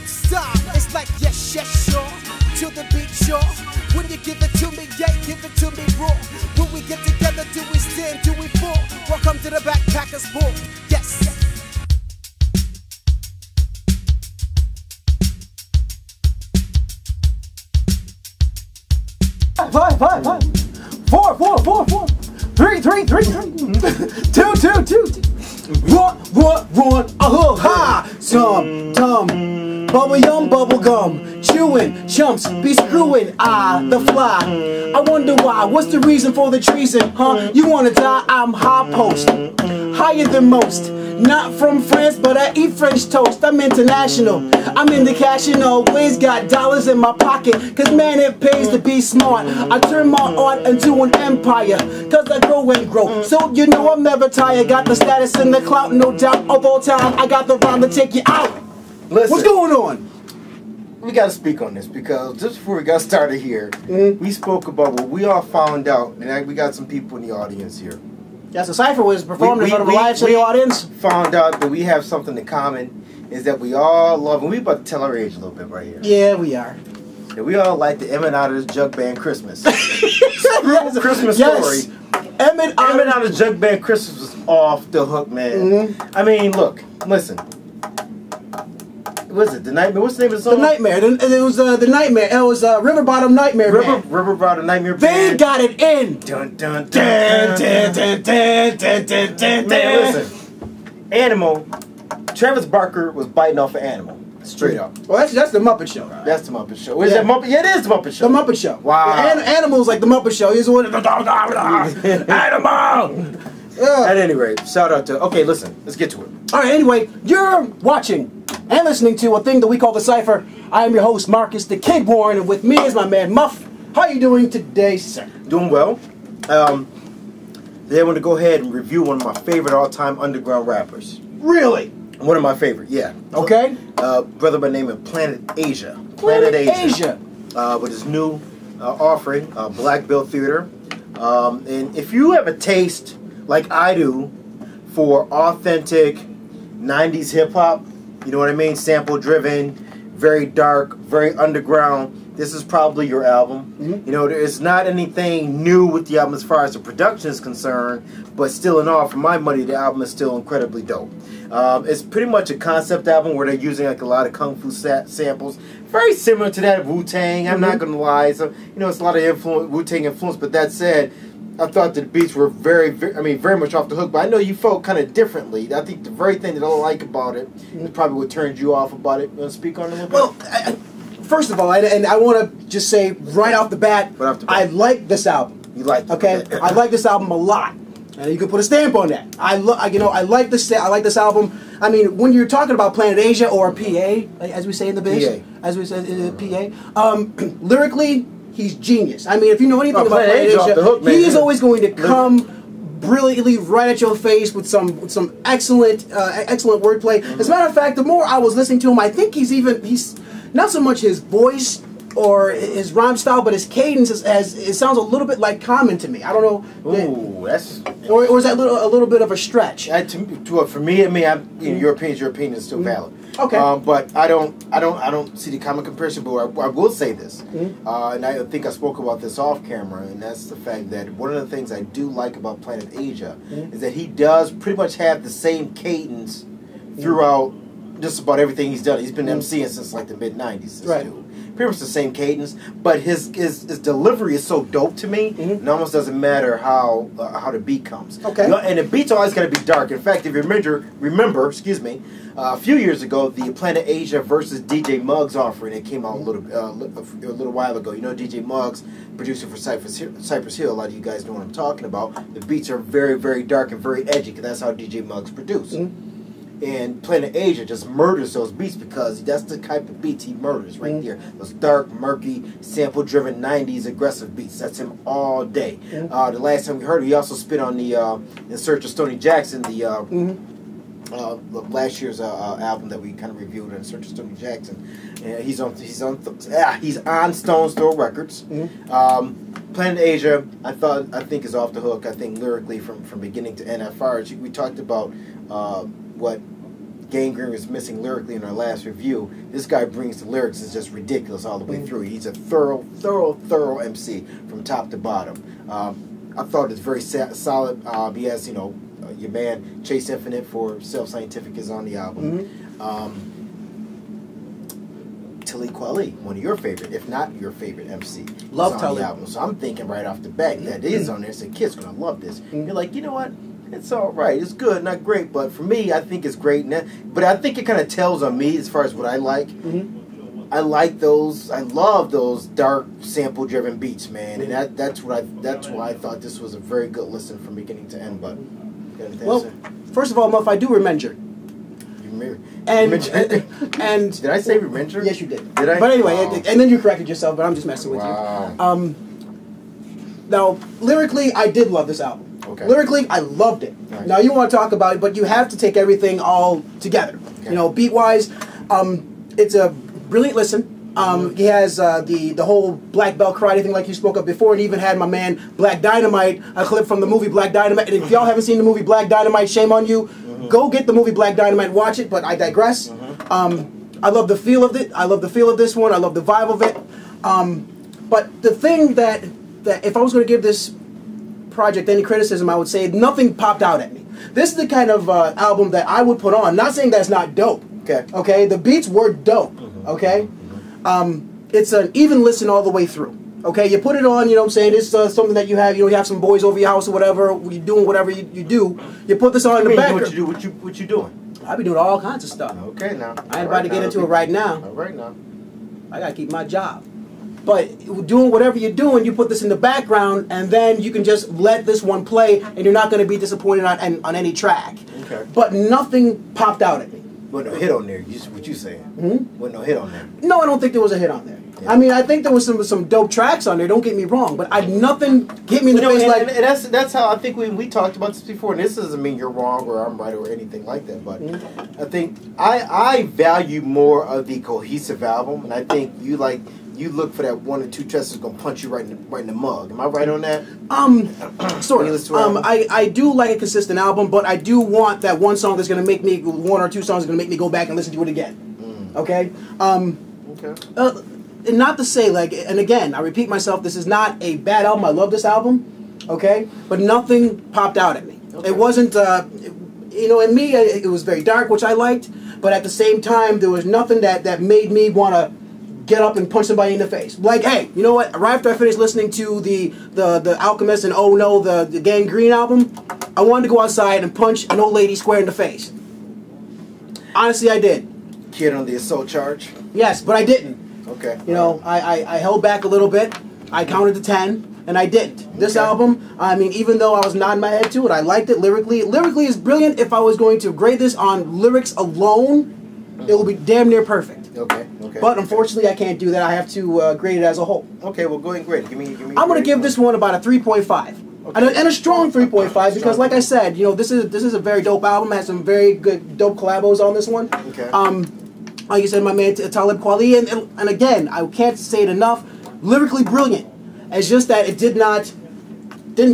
stop. It's like yes, yes, sure. To the beat, sure. When you give it to me, yeah, give it to me raw. When we get together, do we stand, do we fall? Welcome to the Backpackers Ball. Yes. Five, 4, 3, 2, 1, ha! Bubble yum, bubble gum, chewing, chumps, be screwing, the fly. I wonder why, what's the reason for the treason, huh? You wanna die, I'm high post, higher than most. Not from France, but I eat French toast. I'm international. I'm into cash and always got dollars in my pocket. Cause man, it pays to be smart. I turn my art into an empire. Cause I grow and grow. So you know I'm never tired. Got the status and the clout, no doubt. Of all time, I got the rhyme to take you out. Listen, what's going on? We gotta speak on this because just before we got started here, we spoke about what we all found out, and we got some people in the audience here. Yes, the Cipher was performed in front of a live studio audience. Found out that we have something in common, is that we all love, and we about to tell our age a little bit right here. Yeah, we are. That we all like the Emmett Otter's Jug Band Christmas. Christmas story. Emmett Otter's Jug Band Christmas was off the hook, man. I mean, look, listen. What is it? The Nightmare? What's the name of the song? The Nightmare. It was the Nightmare. It was River Bottom Nightmare Band. River Bottom Nightmare Band. They got it in. Dun dun dun dun dun dun dun dun dun. Man, listen. Animal. Travis Barker was biting off an animal. Straight up. Well, that's the Muppet Show. Right? That's the Muppet Show. Is that Muppet? Yeah, it is the Muppet Show. The Muppet Show. Wow. Animal's like the Muppet Show. He's the one. Animal. At any rate, shout out to. Okay, listen. Let's get to it. All right. Anyway, you're watching and listening to a thing that we call the Cipher. I am your host, Marcus the Kid Warren, and with me is my man Muff. How are you doing today, sir? Doing well. They want to go ahead and review one of my favorite all-time underground rappers. Really? One of my favorite, yeah. Okay. Brother by the name of Planet Asia. Planet Asia. With his new offering, Black Bill Theater. And if you have a taste, like I do, for authentic 90s hip-hop, you know what I mean? Sample-driven, very dark, very underground. This is probably your album. You know, there's not anything new with the album as far as the production is concerned, but still in all, for my money, the album is still incredibly dope. It's pretty much a concept album where they're using like a lot of kung fu samples, very similar to that of Wu-Tang. I'm not gonna lie, so you know it's a lot of Wu-Tang influence. But that said, I thought that the beats were very much off the hook. But I know you felt kind of differently. I think the very thing that I like about it is probably what turned you off about it. You want to speak on it a little bit? Well, first of all, and I want to just say right off the bat, I like this album. You like it? Okay, I like this album a lot. And you can put a stamp on that. I like this album. I mean, when you're talking about Planet Asia or PA, as we say in the biz, as we say in PA, lyrically, he's genius. I mean, if you know anything about Planet Asia, he is always going to come brilliantly right at your face with some excellent wordplay. As a matter of fact, the more I was listening to him, I think he's not so much his voice or his rhyme style, but his cadence it sounds a little bit like Common to me. I don't know. Ooh, that's or is that a little bit of a stretch? For me, I mean, your opinion is still valid. Okay. But I don't see the common comparison. But I will say this, and I think I spoke about this off camera, and that's the fact that one of the things I do like about Planet Asia is that he does pretty much have the same cadence throughout just about everything he's done. He's been MCing since like the mid-90s. Right. Pretty much the same cadence, but his delivery is so dope to me. It almost doesn't matter how the beat comes. Okay. You know, and the beat's always got to be dark. In fact, if you remember, excuse me, a few years ago, the Planet Asia versus DJ Muggs offering, it came out a little while ago. You know, DJ Muggs, producer for Cypress Hill. A lot of you guys know what I'm talking about. The beats are very, very dark and very edgy, because that's how DJ Muggs produced. And Planet Asia just murders those beats because that's the type of beats he murders right there. Those dark, murky, sample-driven 90s aggressive beats. That's him all day. The last time we heard him, he also spit on the In Search of Stoney Jackson, the last year's album that we kind of reviewed, In Search of Stoney Jackson. And he's on Stone's Throw Records. Planet Asia, I think is off the hook. I think lyrically from beginning to end. As far as we talked about what Gangrene was missing lyrically in our last review. This guy brings the lyrics is just ridiculous all the way through. He's a thorough MC from top to bottom. I thought it was very solid. He has, you know, your man Chase Infinite for Self Scientific is on the album. Talib Kweli, one of your favorite, if not your favorite MC, love on Talib. the album. So I'm thinking right off the bat that is on there. So kids gonna love this. You're like, you know what? It's all right. It's good, not great, but for me, I think it's great. But I think it kind of tells on me as far as what I like. I like those. I love those dark sample-driven beats, man, and that's why I thought this was a very good listen from beginning to end. But well, first of all, Muff, I do remember. And did I say remember? Yes, you did. Did I? But anyway, and then you corrected yourself. But I'm just messing with you. Now, lyrically, I did love this album. Okay. Lyrically, I loved it. Right. Now, you want to talk about it, but you have to take everything all together. Okay. You know, beat-wise, it's a brilliant listen. He has the whole Black Belt karate thing like you spoke of before, and even had my man Black Dynamite, a clip from the movie Black Dynamite. And if y'all haven't seen the movie Black Dynamite, shame on you. Go get the movie Black Dynamite, watch it, but I digress. I love the feel of it. I love the feel of this one. I love the vibe of it. But the thing that if I was going to give this project any criticism, I would say nothing popped out at me. This is the kind of album that I would put on. Not saying that's not dope. Okay. Okay. The beats were dope. Okay. It's an even listen all the way through. Okay. You put it on. You know what I'm saying? It's something that you have. You know, you have some boys over your house or whatever. You're doing whatever you do. You put this on in the background. What you doing? I be doing all kinds of stuff. Okay. Now. I ain't about to get into it right now. All right now. I gotta keep my job. But doing whatever you're doing, you put this in the background, and then you can just let this one play, and you're not going to be disappointed on any track. Okay. But nothing popped out at me. Wasn't no hit on there. What you saying? Wasn't no hit on there. No, I don't think there was a hit on there. Yeah. I mean, I think there was some dope tracks on there. Don't get me wrong, but nothing hit me in the face like. And that's how I think we talked about this before. And this doesn't mean you're wrong or I'm right or anything like that. But I think I value more of the cohesive album, and I think you look for that one or two tracks that's gonna punch you right in the mug. Am I right on that? Sort of. I do like a consistent album, but I do want that one song that's gonna make me, one or two songs that's gonna make me go back and listen to it again. Okay. Okay. And not to say like, and again, I repeat myself, this is not a bad album. I love this album. Okay, but nothing popped out at me. Okay. It wasn't. You know, in me, it was very dark, which I liked, but at the same time, there was nothing that made me want to get up and punch somebody in the face. Like, hey, you know what? Right after I finished listening to the Alchemist and Oh No, the Gangrene album, I wanted to go outside and punch an old lady square in the face. Honestly, I did. Kid on the assault charge? Yes, but I didn't. Okay. You know, I held back a little bit. I counted to 10, and I didn't. Okay. This album, I mean, even though I was nodding my head to it, I liked it lyrically. Lyrically is brilliant. If I was going to grade this on lyrics alone, it would be damn near perfect. Okay. Okay. But unfortunately, I can't do that. I have to grade it as a whole. Okay. Well, go ahead and grade it. Give me. I'm going to give this one about a 3.5. Okay. And a strong 3.5 because, like I said, you know, this is a very dope album. It has some very good dope collabos on this one. Okay. Like you said, my man Talib Kweli, and again, I can't say it enough. Lyrically brilliant. It's just that it didn't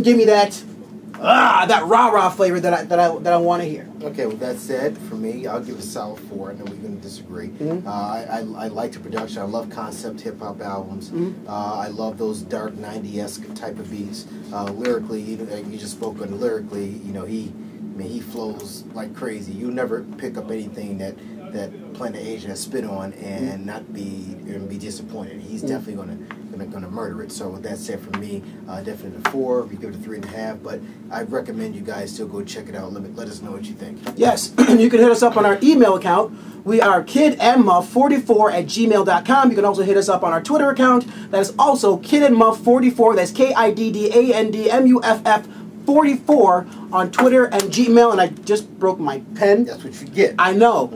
give me that rah-rah flavor that I want to hear. Okay, with that said, for me, I'll give it a solid 4. I know we're going to disagree. I like the production. I love concept hip-hop albums. I love those dark 90-esque type of beats. Lyrically, you just spoke on lyrically, you know, he flows like crazy. You never pick up anything that Planet Asia has spit on and not be disappointed. He's definitely gonna murder it. So with that said, for me, definitely a 4. We give it a 3.5. But I recommend you guys still go check it out. Let us know what you think. Yes, you can hit us up on our email account. We are kidandmuff44@gmail.com. You can also hit us up on our Twitter account. That is also kidandmuff44. That's KIDDANDMUFF 44 on Twitter and Gmail, and I just broke my pen. That's what you get. I know.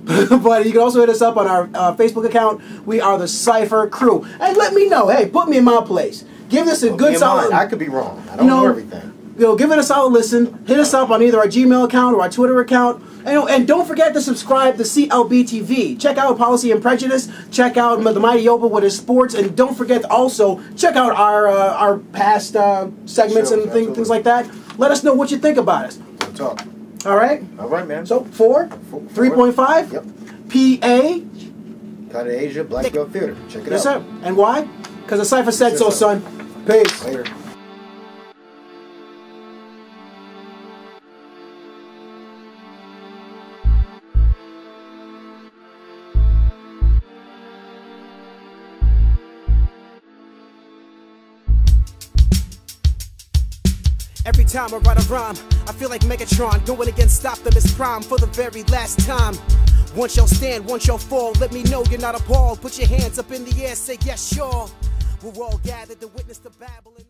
But you can also hit us up on our Facebook account. We are the Cipher Crew. And let me know. Hey, put me in my place. Give this a good solid. I could be wrong. I don't know everything. You know, give it a solid listen. Hit us up on either our Gmail account or our Twitter account. And don't forget to subscribe to clbTV. Check out Policy and Prejudice. Check out the Mighty Opa with his sports. And don't forget to also check out our past segments and things like that. Let us know what you think about us. Talk. All right. All right, man. So 4, 3.5. Yep. PA. Planet Asia, Black Belt Theater. Check it out. Yes, sir. And why? Because the Cipher said Yes, so, sir. son. Peace. Later. Every time I write a rhyme, I feel like Megatron going against Optimus Prime for the very last time. Once y'all stand, once y'all fall, let me know you're not appalled. Put your hands up in the air, say yes, sure. We're all gathered to witness the Babylon.